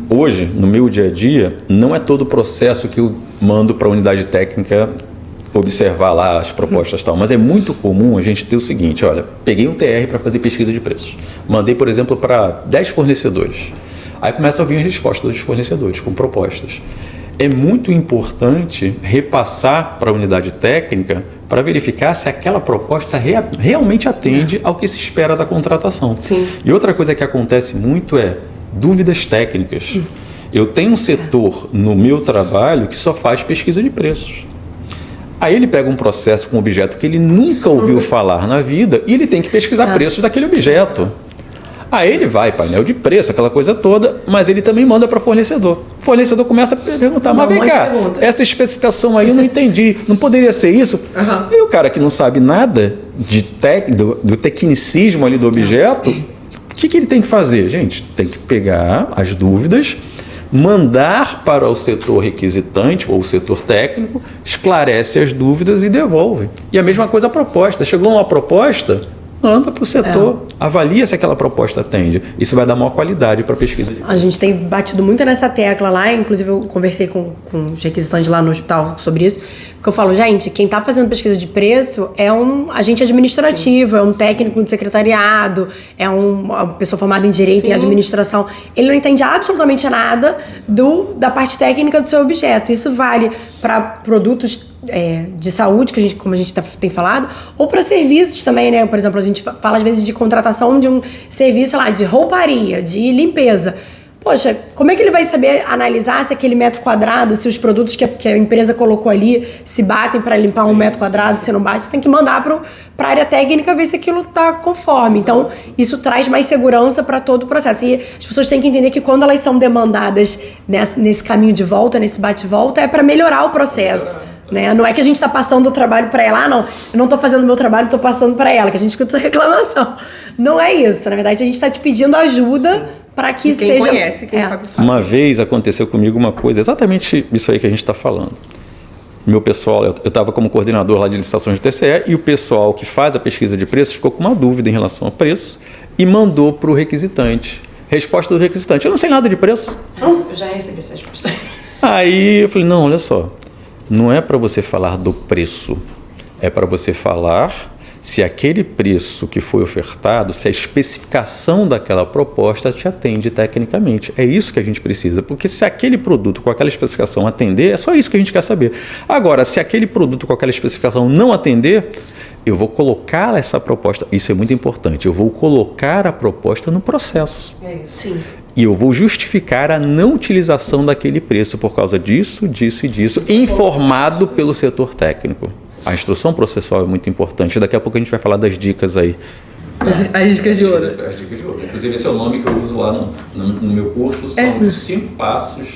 Hoje, no meu dia a dia, não é todo o processo que eu mando para a unidade técnica observar lá as propostas e tal, mas é muito comum a gente ter o seguinte, olha, peguei um TR para fazer pesquisa de preços, mandei, por exemplo, para 10 fornecedores, aí começa a vir as respostas dos fornecedores com propostas. É muito importante repassar para a unidade técnica para verificar se aquela proposta realmente atende ao que se espera da contratação. Sim. E outra coisa que acontece muito é dúvidas técnicas. Eu tenho um setor no meu trabalho que só faz pesquisa de preços. Aí ele pega um processo com um objeto que ele nunca ouviu falar na vida e ele tem que pesquisar preços daquele objeto. Aí ele vai, painel de preço, aquela coisa toda, mas ele também manda para o fornecedor. O fornecedor começa a perguntar, mas vem cá, essa especificação aí eu não entendi, não poderia ser isso? E o cara que não sabe nada do tecnicismo ali do objeto, o que ele tem que fazer? Gente, tem que pegar as dúvidas, mandar para o setor requisitante ou o setor técnico, esclarece as dúvidas e devolve. E a mesma coisa a proposta. Chegou uma proposta, manda para o setor, avalia se aquela proposta atende. Isso vai dar maior qualidade para a pesquisa. A gente tem batido muito nessa tecla lá, inclusive eu conversei com os requisitantes lá no hospital sobre isso, porque eu falo, gente, quem está fazendo pesquisa de preço é um agente administrativo, é um técnico de secretariado, é uma pessoa formada em direito e administração. Ele não entende absolutamente nada da parte técnica do seu objeto. Isso vale para produtos de saúde, como a gente tem falado, ou para serviços também, né? Por exemplo, a gente fala às vezes de contratação de um serviço, sei lá, de rouparia, de limpeza. Poxa, como é que ele vai saber analisar se aquele metro quadrado, se os produtos que a empresa colocou ali se batem para limpar um metro quadrado, se não bate? Você tem que mandar para a área técnica ver se aquilo está conforme. Então, isso traz mais segurança para todo o processo. E as pessoas têm que entender que quando elas são demandadas nesse caminho de volta, nesse bate-volta, é para melhorar o processo. Né? Não é que a gente está passando o trabalho para ela, não. Eu não estou fazendo o meu trabalho, estou passando para ela, que a gente escuta essa reclamação. Não é isso. Na verdade, a gente está te pedindo ajuda para que quem seja... Conhece, quem sabe. Uma vez aconteceu comigo uma coisa, exatamente isso aí que a gente está falando. Meu pessoal, eu estava como coordenador lá de licitações do TCE e o pessoal que faz a pesquisa de preços ficou com uma dúvida em relação ao preço e mandou para o requisitante. Resposta do requisitante, eu não sei nada de preço. Eu já recebi essa resposta. Aí eu falei, não, olha só, não é para você falar do preço, é para você falar se aquele preço que foi ofertado, se a especificação daquela proposta te atende tecnicamente. É isso que a gente precisa, porque se aquele produto com aquela especificação atender, é só isso que a gente quer saber. Agora, se aquele produto com aquela especificação não atender, eu vou colocar essa proposta, isso é muito importante, eu vou colocar a proposta no processo. É isso. Sim. E eu vou justificar a não utilização daquele preço por causa disso, disso e disso, informado pelo setor técnico. A instrução processual é muito importante. Daqui a pouco a gente vai falar das dicas aí. As dicas de ouro. As dicas de ouro. Inclusive, esse é o nome que eu uso lá no meu curso. São os 5 passos,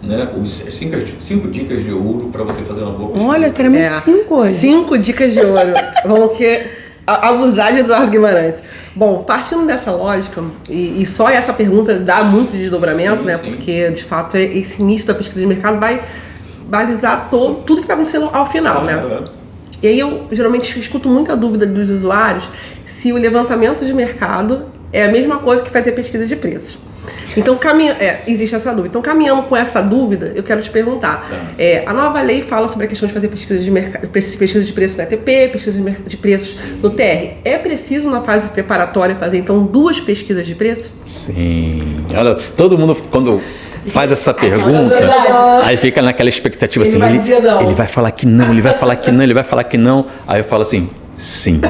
né? Os 5 dicas de ouro para você fazer uma boa pesquisa. Olha, teremos 5 hoje. 5 dicas de ouro. Vamos abusar de Eduardo Guimarães. Bom, partindo dessa lógica, e só essa pergunta dá muito desdobramento, sim, né? Sim. Porque, de fato, esse início da pesquisa de mercado vai balizar tudo que vai acontecendo ao final, né? E aí eu geralmente escuto muita dúvida dos usuários se o levantamento de mercado é a mesma coisa que fazer pesquisa de preços. Então, existe essa dúvida. Então, caminhando com essa dúvida, eu quero te perguntar. A nova lei fala sobre a questão de fazer pesquisa de preço no ETP, pesquisa de preços no TR. É preciso, na fase preparatória, fazer, então, 2 pesquisas de preço? Sim. Olha, todo mundo, quando faz essa pergunta, aí fica naquela expectativa assim, ele vai falar que não, ele vai falar que não, ele vai falar que não. Aí eu falo assim, sim,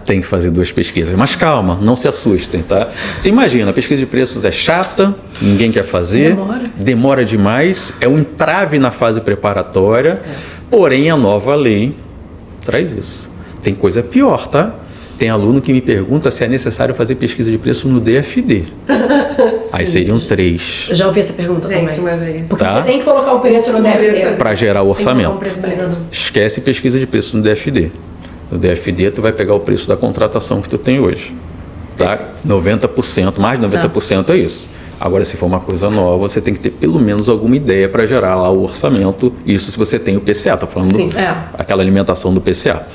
tem que fazer 2 pesquisas. Mas calma, não se assustem, tá? Você imagina, a pesquisa de preços é chata, ninguém quer fazer, demora demais, é um entrave na fase preparatória, porém a nova lei traz isso. Tem coisa pior, tá? Tem aluno que me pergunta se é necessário fazer pesquisa de preço no DFD. Aí seriam 3. Eu já ouvi essa pergunta também. Porque você tem que colocar o preço no DFD. Para gerar o orçamento. Esquece pesquisa de preço no DFD. No DFD, tu vai pegar o preço da contratação que tu tem hoje. Tá? 90%, mais de 90% é isso. Agora, se for uma coisa nova, você tem que ter pelo menos alguma ideia para gerar lá o orçamento. Isso se você tem o PCA. Estou falando aquela alimentação do PCA.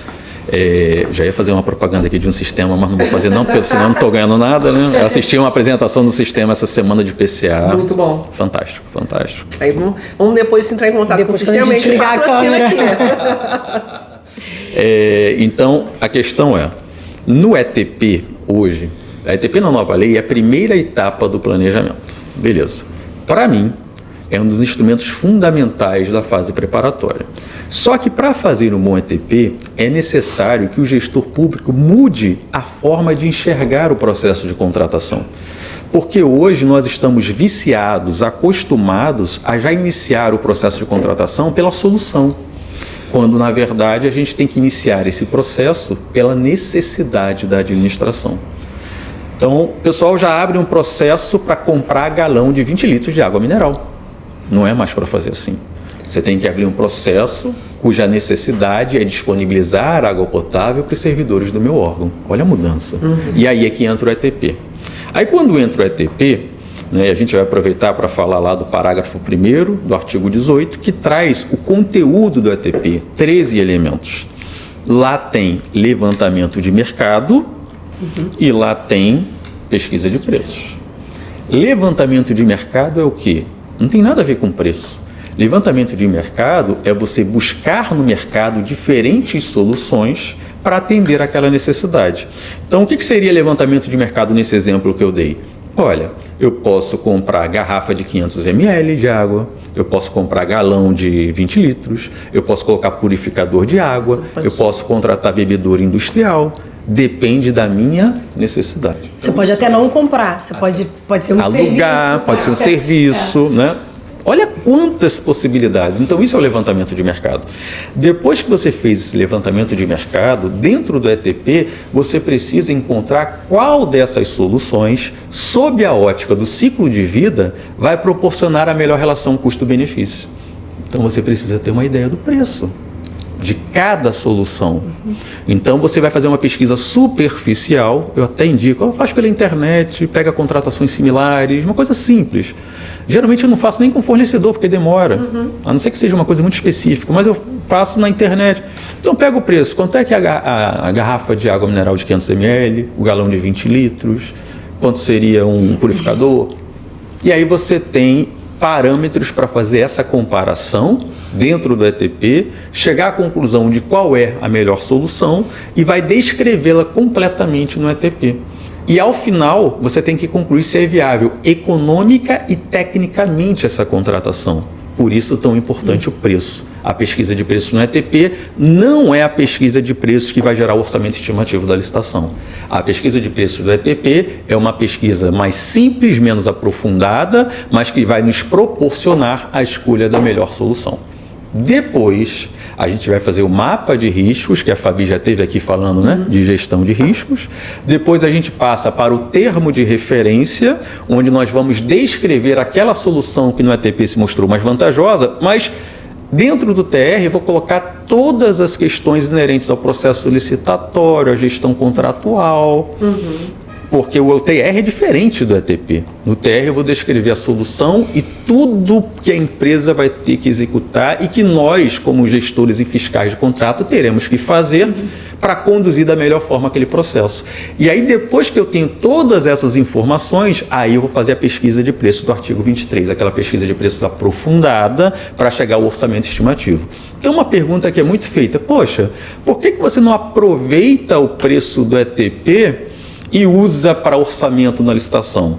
Já ia fazer uma propaganda aqui de um sistema, mas não vou fazer não, porque senão não estou ganhando nada, né? Eu assisti uma apresentação do sistema essa semana de PCA. Muito bom. Fantástico, fantástico. Aí vamos depois entrar em contato com o sistema e ligar a câmera aqui. Então, a questão no ETP hoje, a ETP na nova lei é a primeira etapa do planejamento. Beleza. Para mim, é um dos instrumentos fundamentais da fase preparatória. Só que para fazer um bom ETP, é necessário que o gestor público mude a forma de enxergar o processo de contratação. Porque hoje nós estamos viciados, acostumados a já iniciar o processo de contratação pela solução, quando na verdade a gente tem que iniciar esse processo pela necessidade da administração. Então, o pessoal já abre um processo para comprar galão de 20 litros de água mineral. Não é mais para fazer assim. Você tem que abrir um processo cuja necessidade é disponibilizar água potável para os servidores do meu órgão. Olha a mudança. E aí é que entra o ETP. Aí quando entra o ETP, a gente vai aproveitar para falar lá do parágrafo 1º do artigo 18, que traz o conteúdo do ETP, 13 elementos. Lá tem levantamento de mercado e lá tem pesquisa de preços. Levantamento de mercado é o quê? Não tem nada a ver com preço. Levantamento de mercado é você buscar no mercado diferentes soluções para atender aquela necessidade. Então, o que seria levantamento de mercado nesse exemplo que eu dei? Olha, eu posso comprar garrafa de 500 ml de água, eu posso comprar galão de 20 litros, eu posso colocar purificador de água, eu posso contratar bebedouro industrial. Depende da minha necessidade. Você pode até não comprar, você pode ser um alugar, serviço. Pode ser um serviço, né? Olha quantas possibilidades. Então, isso é o levantamento de mercado. Depois que você fez esse levantamento de mercado, dentro do ETP, você precisa encontrar qual dessas soluções, sob a ótica do ciclo de vida, vai proporcionar a melhor relação custo-benefício. Então, você precisa ter uma ideia do preço de cada solução. Então, você vai fazer uma pesquisa superficial, eu até indico, faz pela internet, pega contratações similares, uma coisa simples. Geralmente eu não faço nem com fornecedor, porque demora, a não ser que seja uma coisa muito específica, mas eu faço na internet. Então, pega o preço, quanto é que a garrafa de água mineral de 500 ml, o galão de 20 litros, quanto seria um purificador? E aí você tem parâmetros para fazer essa comparação dentro do ETP, chegar à conclusão de qual é a melhor solução e vai descrevê-la completamente no ETP. E ao final, você tem que concluir se é viável econômica e tecnicamente essa contratação. Por isso, tão importante o preço. A pesquisa de preços no ETP não é a pesquisa de preços que vai gerar o orçamento estimativo da licitação. A pesquisa de preços do ETP é uma pesquisa mais simples, menos aprofundada, mas que vai nos proporcionar a escolha da melhor solução. Depois, a gente vai fazer o mapa de riscos, que a Fabi já esteve aqui falando, né, de gestão de riscos. Depois a gente passa para o termo de referência, onde nós vamos descrever aquela solução que no ETP se mostrou mais vantajosa, mas dentro do TR eu vou colocar todas as questões inerentes ao processo licitatório, à gestão contratual. Porque o TR é diferente do ETP. No TR eu vou descrever a solução e tudo que a empresa vai ter que executar e que nós, como gestores e fiscais de contrato, teremos que fazer para conduzir da melhor forma aquele processo. E aí, depois que eu tenho todas essas informações, aí eu vou fazer a pesquisa de preço do artigo 23, aquela pesquisa de preços aprofundada para chegar ao orçamento estimativo. Então, uma pergunta que é muito feita, poxa, por que você não aproveita o preço do ETP e usa para orçamento na licitação?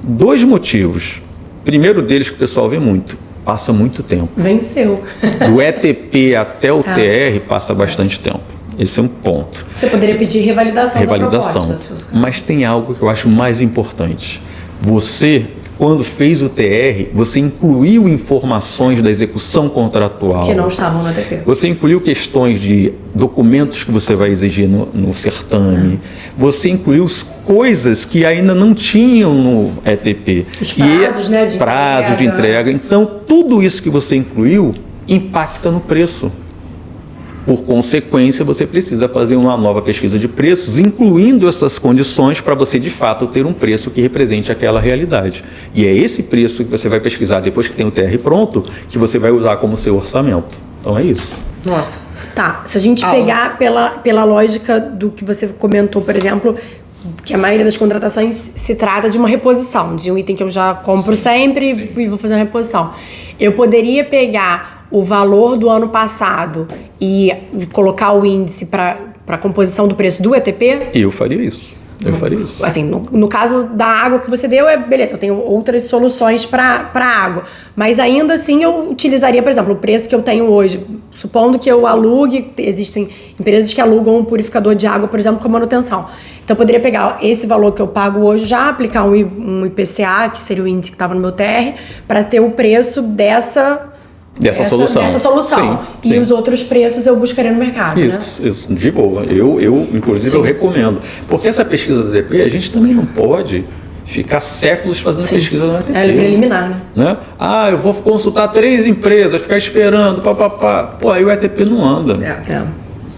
2 motivos. Primeiro deles que o pessoal vê muito, passa muito tempo. Venceu. Do ETP até o TR passa bastante tempo. Esse é um ponto. Você poderia pedir revalidação da proposta, se fosse... Mas tem algo que eu acho mais importante. Você, quando fez o TR, você incluiu informações da execução contratual. Que não estavam no ETP. Você incluiu questões de documentos que você vai exigir no certame. Você incluiu coisas que ainda não tinham no ETP. Os prazos, né? Prazo de entrega. Então, tudo isso que você incluiu impacta no preço. Por consequência, você precisa fazer uma nova pesquisa de preços, incluindo essas condições para você, de fato, ter um preço que represente aquela realidade. E é esse preço que você vai pesquisar depois que tem o TR pronto, que você vai usar como seu orçamento. Então é isso. Nossa. Tá, se a gente pegar pela lógica do que você comentou, por exemplo, que a maioria das contratações se trata de uma reposição, de um item que eu já compro sempre e vou fazer uma reposição. Eu poderia pegar o valor do ano passado e colocar o índice para a composição do preço do ETP? Eu faria isso. Assim, no caso da água que você deu, beleza, eu tenho outras soluções para água. Mas ainda assim eu utilizaria, por exemplo, o preço que eu tenho hoje. Supondo que eu alugue, existem empresas que alugam um purificador de água, por exemplo, com manutenção. Então eu poderia pegar esse valor que eu pago hoje, já aplicar um IPCA, que seria o índice que estava no meu TR, para ter o preço dessa solução. Sim. E os outros preços eu buscaria no mercado, Isso, de boa. Eu inclusive, eu recomendo. Porque essa pesquisa do ETP, a gente também não pode ficar séculos fazendo pesquisa no ETP. É preliminar, né? Eu vou consultar 3 empresas, ficar esperando, Pô, aí o ETP não anda.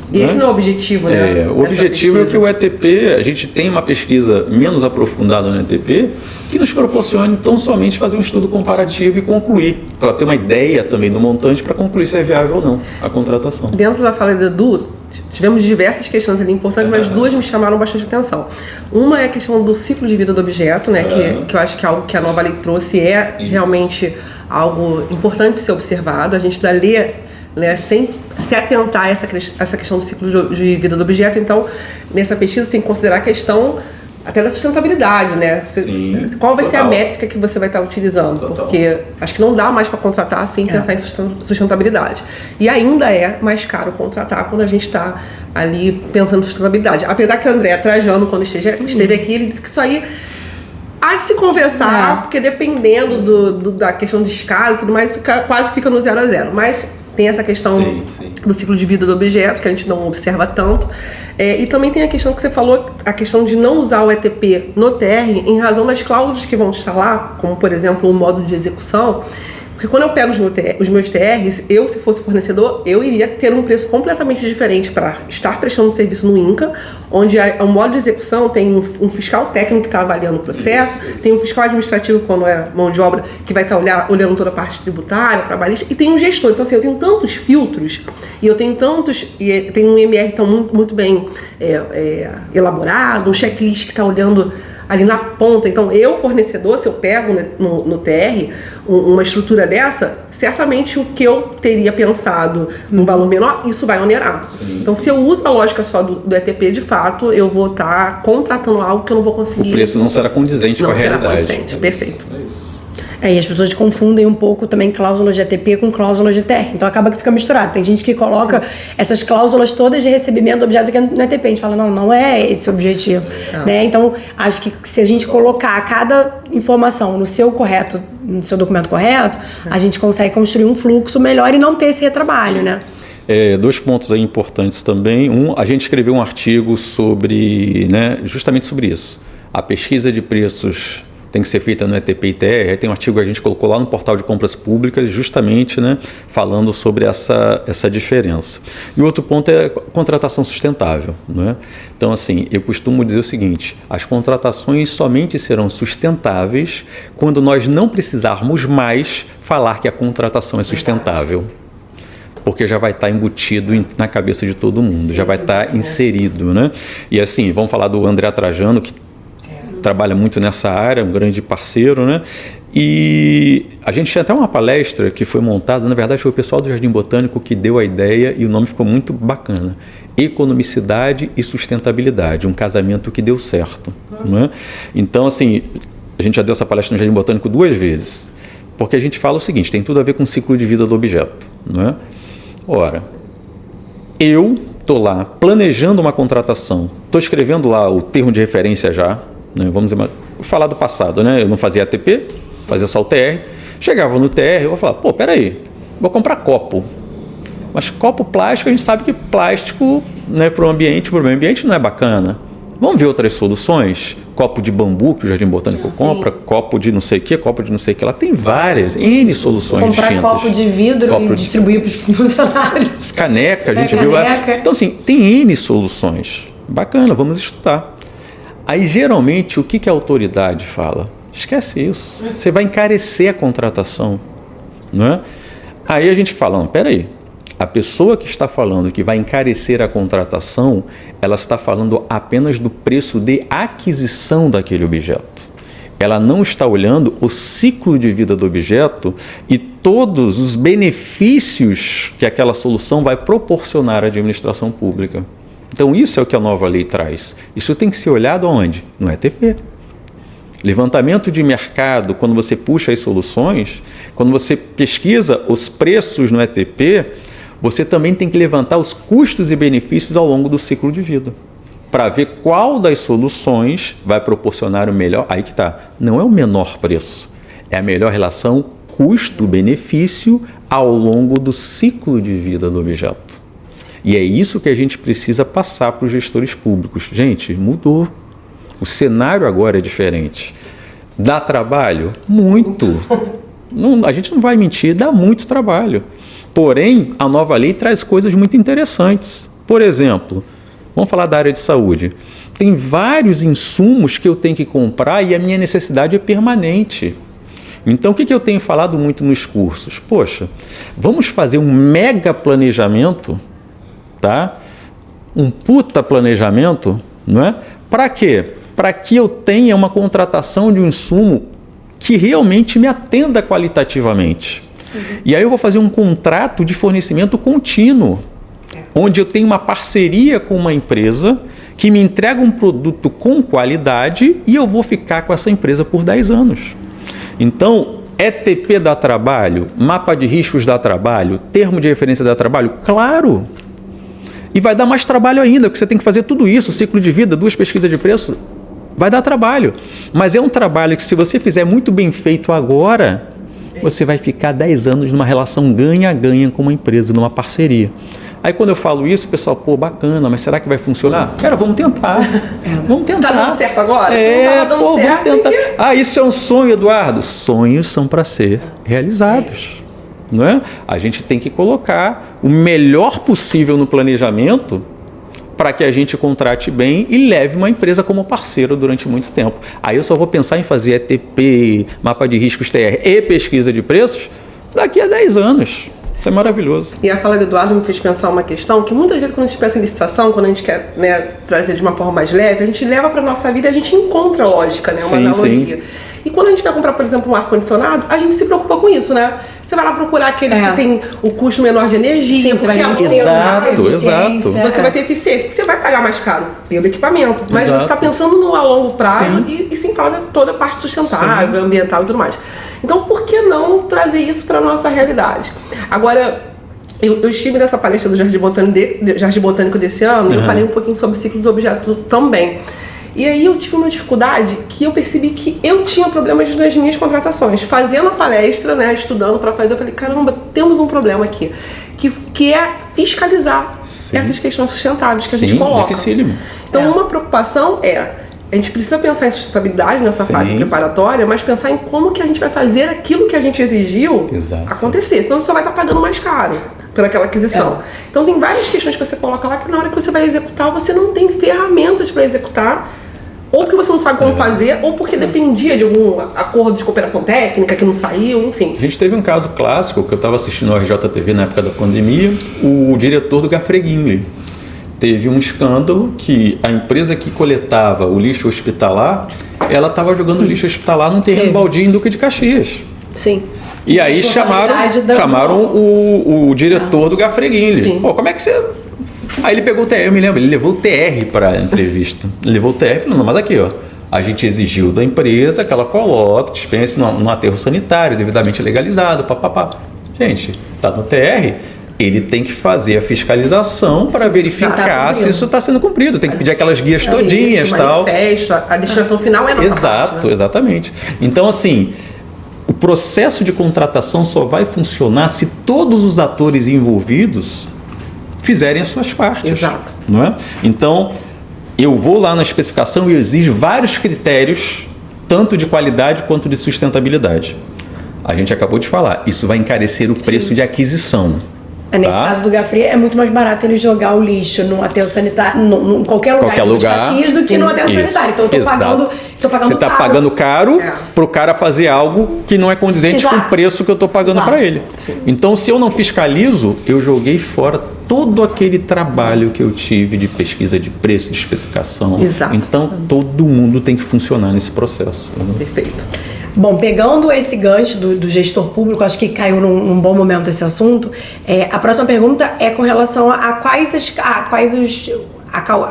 E esse não é o objetivo, né? O objetivo é que o ETP, a gente tem uma pesquisa menos aprofundada no ETP, que nos proporcione tão somente fazer um estudo comparativo e concluir, para ter uma ideia também do montante, para concluir se é viável ou não a contratação. Dentro da fala do Edu, tivemos diversas questões ali importantes, mas 2 me chamaram bastante atenção. Uma é a questão do ciclo de vida do objeto, né? Que eu acho que é algo que a Nova Lei trouxe, realmente algo importante de ser observado. A gente dá sem se atentar a essa questão do ciclo de vida do objeto. Então, nessa pesquisa, você tem que considerar a questão até da sustentabilidade, né? Qual vai ser a métrica que você vai estar utilizando? Porque acho que não dá mais para contratar sem pensar em sustentabilidade. E ainda é mais caro contratar quando a gente está ali pensando em sustentabilidade. Apesar que o André Trajano, quando esteve aqui, ele disse que isso aí há de se conversar, porque dependendo da questão de escala e tudo mais, isso quase fica no 0 a 0. Mas tem essa questão do ciclo de vida do objeto, que a gente não observa tanto. E também tem a questão que você falou, a questão de não usar o ETP no TR em razão das cláusulas que vão estar lá, como, por exemplo, o modo de execução. Porque quando eu pego os meus TRs, se fosse fornecedor, eu iria ter um preço completamente diferente para estar prestando serviço no INCA, onde o modo de execução tem um fiscal técnico que está avaliando o processo, tem um fiscal administrativo, quando é mão de obra, que vai estar olhando toda a parte tributária, trabalhista, e tem um gestor. Então, assim, eu tenho tantos filtros, e eu tenho tem um MR tão muito bem elaborado, um checklist que está olhando ali na ponta. Então, fornecedor, se eu pego no TR uma estrutura dessa, certamente o que eu teria pensado num valor menor, isso vai onerar. Então, se eu uso a lógica só do ETP, de fato, eu vou estar contratando algo que eu não vou conseguir. O preço não será condizente com a realidade. Perfeito. E as pessoas confundem um pouco também cláusulas de ETP com cláusulas de TR. Então acaba que fica misturado. Tem gente que coloca essas cláusulas todas de recebimento de objetos aqui no ETP. A gente fala, não é esse o objetivo. Né? Então, acho que se a gente colocar cada informação no seu documento correto, a gente consegue construir um fluxo melhor e não ter esse retrabalho, né? 2 pontos aí importantes também. A gente escreveu um artigo justamente sobre isso. A pesquisa de preços tem que ser feita no ETP e TR. Aí tem um artigo que a gente colocou lá no portal de compras públicas, justamente, né, falando sobre essa diferença. E o outro ponto é a contratação sustentável, né? Então, assim, eu costumo dizer o seguinte: as contratações somente serão sustentáveis quando nós não precisarmos mais falar que a contratação é sustentável. Porque já vai estar embutido na cabeça de todo mundo, já vai estar inserido, né? E assim, vamos falar do André Trajano, que trabalha muito nessa área, um grande parceiro, né? E a gente tinha até uma palestra que foi montada, na verdade foi o pessoal do Jardim Botânico que deu a ideia e o nome ficou muito bacana. Economicidade e sustentabilidade, um casamento que deu certo, né? Então, assim, a gente já deu essa palestra no Jardim Botânico 2 vezes, porque a gente fala o seguinte, tem tudo a ver com o ciclo de vida do objeto, né? Ora, eu estou lá planejando uma contratação, estou escrevendo lá o termo de referência já, né? Vamos falar do passado, né? Eu não fazia ATP, fazia só o TR, chegava no TR, eu vou falar, pô, peraí, vou comprar copo, mas copo plástico, a gente sabe que plástico, né, para o meio ambiente não é bacana. Vamos ver outras soluções? Copo de bambu que o Jardim Botânico compra, copo de não sei o que, copo de não sei o que. Ela tem várias, N soluções comprar distintas. Copo de vidro e distribuir para os funcionários. Caneca, a gente viu lá. Então, assim, tem N soluções. Bacana, vamos estudar. Aí, geralmente, o que a autoridade fala? Esquece isso. Você vai encarecer a contratação, não é? Aí a gente fala, não, peraí. A pessoa que está falando que vai encarecer a contratação, ela está falando apenas do preço de aquisição daquele objeto. Ela não está olhando o ciclo de vida do objeto e todos os benefícios que aquela solução vai proporcionar à administração pública. Então isso é o que a nova lei traz. Isso tem que ser olhado aonde? No ETP. Levantamento de mercado, quando você puxa as soluções, quando você pesquisa os preços no ETP, você também tem que levantar os custos e benefícios ao longo do ciclo de vida, para ver qual das soluções vai proporcionar o melhor. Aí que está, não é o menor preço, é a melhor relação custo-benefício ao longo do ciclo de vida do objeto. E é isso que a gente precisa passar para os gestores públicos. Gente, mudou. O cenário agora é diferente. Dá trabalho? Muito. Não, a gente não vai mentir, dá muito trabalho. Porém, a nova lei traz coisas muito interessantes. Por exemplo, vamos falar da área de saúde. Tem vários insumos que eu tenho que comprar e a minha necessidade é permanente. Então, o que eu tenho falado muito nos cursos? Poxa, vamos fazer um mega planejamento, tá? Um puta planejamento, não é? Para quê? Para que eu tenha uma contratação de um insumo que realmente me atenda qualitativamente. E aí eu vou fazer um contrato de fornecimento contínuo, onde eu tenho uma parceria com uma empresa que me entrega um produto com qualidade e eu vou ficar com essa empresa por 10 anos. Então, ETP dá trabalho, mapa de riscos dá trabalho, termo de referência dá trabalho? Claro! E vai dar mais trabalho ainda, porque você tem que fazer tudo isso, ciclo de vida, 2 pesquisas de preço, vai dar trabalho. Mas é um trabalho que, se você fizer muito bem feito agora, você vai ficar 10 anos numa relação ganha-ganha com uma empresa, numa parceria. Aí quando eu falo isso, o pessoal, pô, bacana, mas será que vai funcionar? Cara, vamos tentar. Vamos tentar. Tá dando certo agora? Vamos tentar. Ah, isso é um sonho, Eduardo. Sonhos são para ser realizados. Não é? A gente tem que colocar o melhor possível no planejamento para que a gente contrate bem e leve uma empresa como parceiro durante muito tempo. Aí eu só vou pensar em fazer ETP, mapa de riscos TR e pesquisa de preços daqui a 10 anos. Isso é maravilhoso. E a fala do Eduardo me fez pensar uma questão que muitas vezes quando a gente pensa em licitação, quando a gente quer, né, trazer de uma forma mais leve, a gente leva para a nossa vida e a gente encontra lógica, né, uma analogia. Sim. E quando a gente vai comprar, por exemplo, um ar-condicionado, a gente se preocupa com isso, né? Você vai lá procurar aquele que tem o custo menor de energia. Sim, você vai ter exato. Você vai ter eficiência. Você vai pagar mais caro pelo equipamento, mas você está pensando no a longo prazo e sim falar toda a parte sustentável, ambiental e tudo mais. Então, por que não trazer isso para a nossa realidade? Agora, eu estive nessa palestra do Jardim Botânico desse ano e eu falei um pouquinho sobre o ciclo do objeto também. E aí eu tive uma dificuldade que eu percebi que eu tinha problemas nas minhas contratações. Fazendo a palestra, né, estudando para fazer, eu falei, caramba, temos um problema aqui, que é fiscalizar essas questões sustentáveis que a gente coloca. Dificílimo. Então, uma preocupação é a gente precisa pensar em sustentabilidade nessa Sim. fase preparatória, mas pensar em como que a gente vai fazer aquilo que a gente exigiu Exato. acontecer. Senão você só vai estar pagando mais caro por aquela aquisição. Então tem várias questões que você coloca lá que na hora que você vai executar, você não tem ferramentas para executar, ou porque você não sabe como fazer, ou porque dependia de algum acordo de cooperação técnica que não saiu, enfim. A gente teve um caso clássico que eu estava assistindo ao RJTV na época da pandemia, o diretor do Gafreguinle. Teve um escândalo que a empresa que coletava o lixo hospitalar, ela estava jogando lixo hospitalar num terreno baldio em Duque de Caxias. Sim. E aí chamaram o diretor do Gafreguinle. Sim. Pô, como é que você... Aí ele pegou o TR, eu me lembro, ele levou o TR para a entrevista. Ele levou o TR e falou, não, mas aqui, ó, a gente exigiu da empresa que ela coloque, dispense num aterro sanitário, devidamente legalizado, papapá. Gente, tá no TR, ele tem que fazer a fiscalização para verificar se isso está sendo cumprido. Tem que pedir aquelas guias todinhas e tal. Manifesto, a destinação final é nossa Exato, parte, né? Exatamente. Então, assim, o processo de contratação só vai funcionar se todos os atores envolvidos fizerem as suas partes. Exato. Não é? Então, eu vou lá na especificação e exijo vários critérios, tanto de qualidade quanto de sustentabilidade. A gente acabou de falar, isso vai encarecer o preço de aquisição. Nesse caso do Gafre, é muito mais barato ele jogar o lixo num aterro sanitário, em qualquer lugar de Caxias, do que num aterro sanitário. Então eu tô pagando Você está pagando caro para o cara fazer algo que não é condizente com o preço que eu estou pagando para ele. Sim. Então, se eu não fiscalizo, eu joguei fora todo aquele trabalho que eu tive de pesquisa de preço, de especificação. Exato. Então, todo mundo tem que funcionar nesse processo. Perfeito. Bom, pegando esse gancho do gestor público, acho que caiu num bom momento esse assunto. A próxima pergunta é com relação a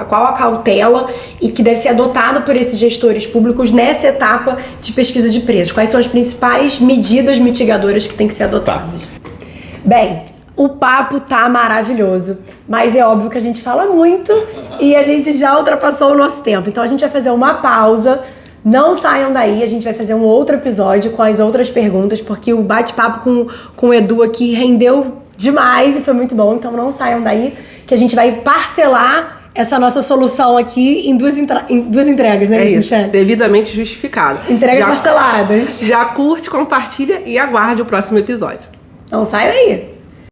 qual a cautela e que deve ser adotada por esses gestores públicos nessa etapa de pesquisa de preços. Quais são as principais medidas mitigadoras que têm que ser adotadas? Bem, o papo tá maravilhoso, mas é óbvio que a gente fala muito e a gente já ultrapassou o nosso tempo. Então a gente vai fazer uma pausa. Não saiam daí, a gente vai fazer um outro episódio com as outras perguntas, porque o bate-papo com o Edu aqui rendeu demais e foi muito bom. Então não saiam daí, que a gente vai parcelar essa nossa solução aqui em duas entregas, né, isso, Michele? devidamente justificado. Entregas parceladas. Já curte, compartilha e aguarde o próximo episódio. Então sai daí.